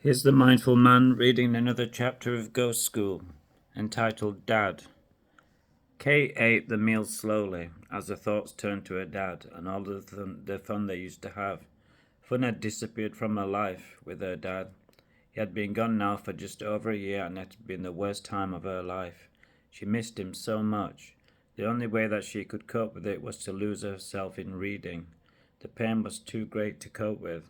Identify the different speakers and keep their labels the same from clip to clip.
Speaker 1: Here's the mindful man reading another chapter of Ghost School, entitled Dad. Kate ate the meal slowly as her thoughts turned to her dad and all the fun they used to have. Fun had disappeared from her life with her dad. He had been gone now for just over a year and it had been the worst time of her life. She missed him so much. The only way that she could cope with it was to lose herself in reading. The pain was too great to cope with.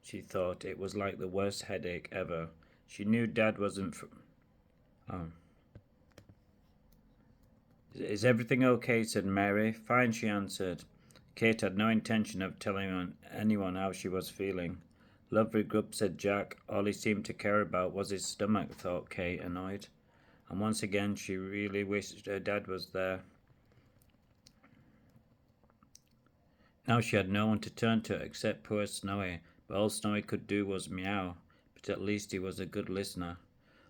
Speaker 1: She thought it was like the worst headache ever. She knew Dad wasn't. Oh. Is everything okay? Said Mary. Fine, she answered. Kate had no intention of telling anyone how she was feeling. Lovely grub, said Jack. All he seemed to care about was his stomach, thought Kate, annoyed. And once again she really wished her dad was there. Now she had no one to turn to except poor Snowy. But all Snowy could do was meow, but at least he was a good listener.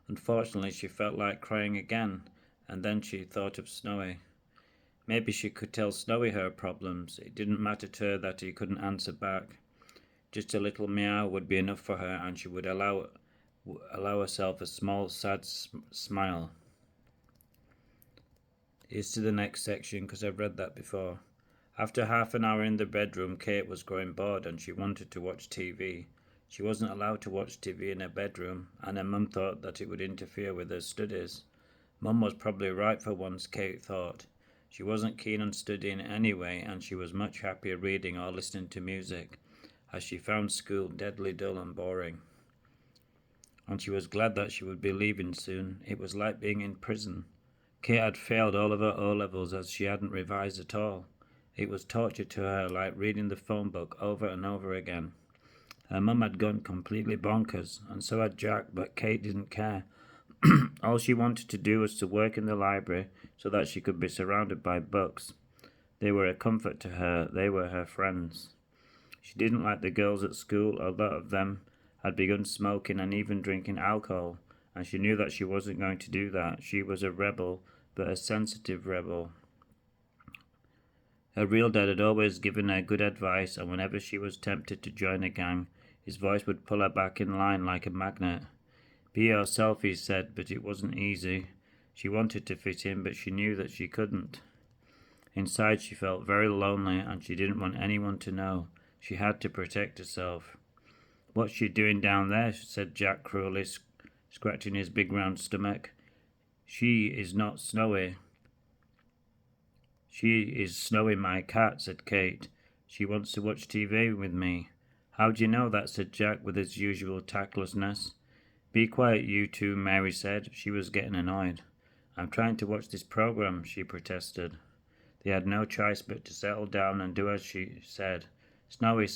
Speaker 1: Unfortunately, she felt like crying again, and then she thought of Snowy. Maybe she could tell Snowy her problems. It didn't matter to her that he couldn't answer back. Just a little meow would be enough for her, and she would allow herself a small, sad smile. Here's to the next section, because I've read that before. After half an hour in the bedroom, Kate was growing bored and she wanted to watch TV. She wasn't allowed to watch TV in her bedroom, and her mum thought that it would interfere with her studies. Mum was probably right for once, Kate thought. She wasn't keen on studying anyway, and she was much happier reading or listening to music, as she found school deadly dull and boring. And she was glad that she would be leaving soon. It was like being in prison. Kate had failed all of her O-levels as she hadn't revised at all. It was torture to her, like reading the phone book over and over again. Her mum had gone completely bonkers, and so had Jack, but Kate didn't care. All she wanted to do was to work in the library so that she could be surrounded by books. They were a comfort to her. They were her friends. She didn't like the girls at school. A lot of them had begun smoking and even drinking alcohol, and she knew that she wasn't going to do that. She was a rebel, but a sensitive rebel. Her real dad had always given her good advice, and whenever she was tempted to join a gang, his voice would pull her back in line like a magnet. Be yourself, he said, but it wasn't easy. She wanted to fit in, but she knew that she couldn't. Inside she felt very lonely, and she didn't want anyone to know. She had to protect herself. What's she doing down there? Said Jack cruelly, scratching his big round stomach. She is not Snowy. She is Snowy, my cat, said Kate. She wants to watch TV with me. How do you know that? Said Jack with his usual tactlessness. Be quiet, you two, Mary said. She was getting annoyed. I'm trying to watch this program, she protested. They had no choice but to settle down and do as she said. Snowy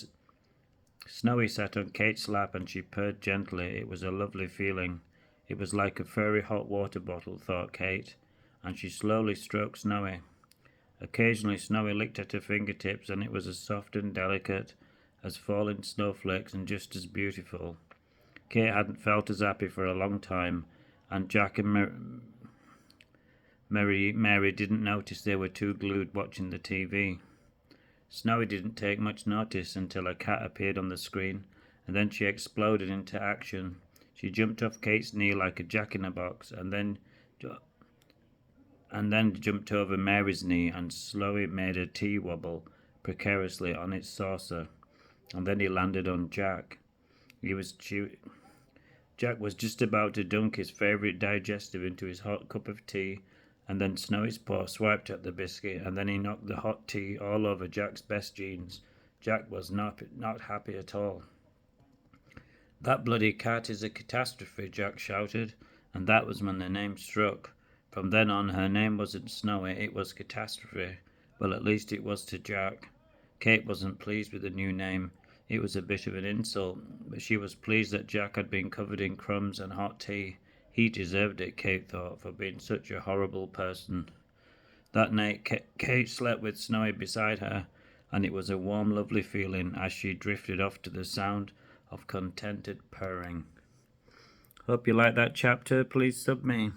Speaker 1: sat on Kate's lap and she purred gently. It was a lovely feeling. It was like a furry hot water bottle, thought Kate, and she slowly stroked Snowy. Occasionally Snowy licked at her fingertips, and it was as soft and delicate as falling snowflakes and just as beautiful. Kate hadn't felt as happy for a long time, and Jack and Mary didn't notice they were too glued watching the TV. Snowy didn't take much notice until a cat appeared on the screen, and then she exploded into action. She jumped off Kate's knee like a jack-in-a-box, and then jumped over Mary's knee and slowly made her tea wobble precariously on its saucer, and then he landed on Jack. Jack was just about to dunk his favourite digestive into his hot cup of tea, and then Snowy's paw swiped at the biscuit, and then he knocked the hot tea all over Jack's best jeans. Jack was not happy at all. That bloody cat is a catastrophe, Jack shouted, and that was when the name struck. From then on, her name wasn't Snowy, it was Catastrophe. Well, at least it was to Jack. Kate wasn't pleased with the new name. It was a bit of an insult, but she was pleased that Jack had been covered in crumbs and hot tea. He deserved it, Kate thought, for being such a horrible person. That night, Kate slept with Snowy beside her, and it was a warm, lovely feeling as she drifted off to the sound of contented purring. Hope you like that chapter. Please sub me.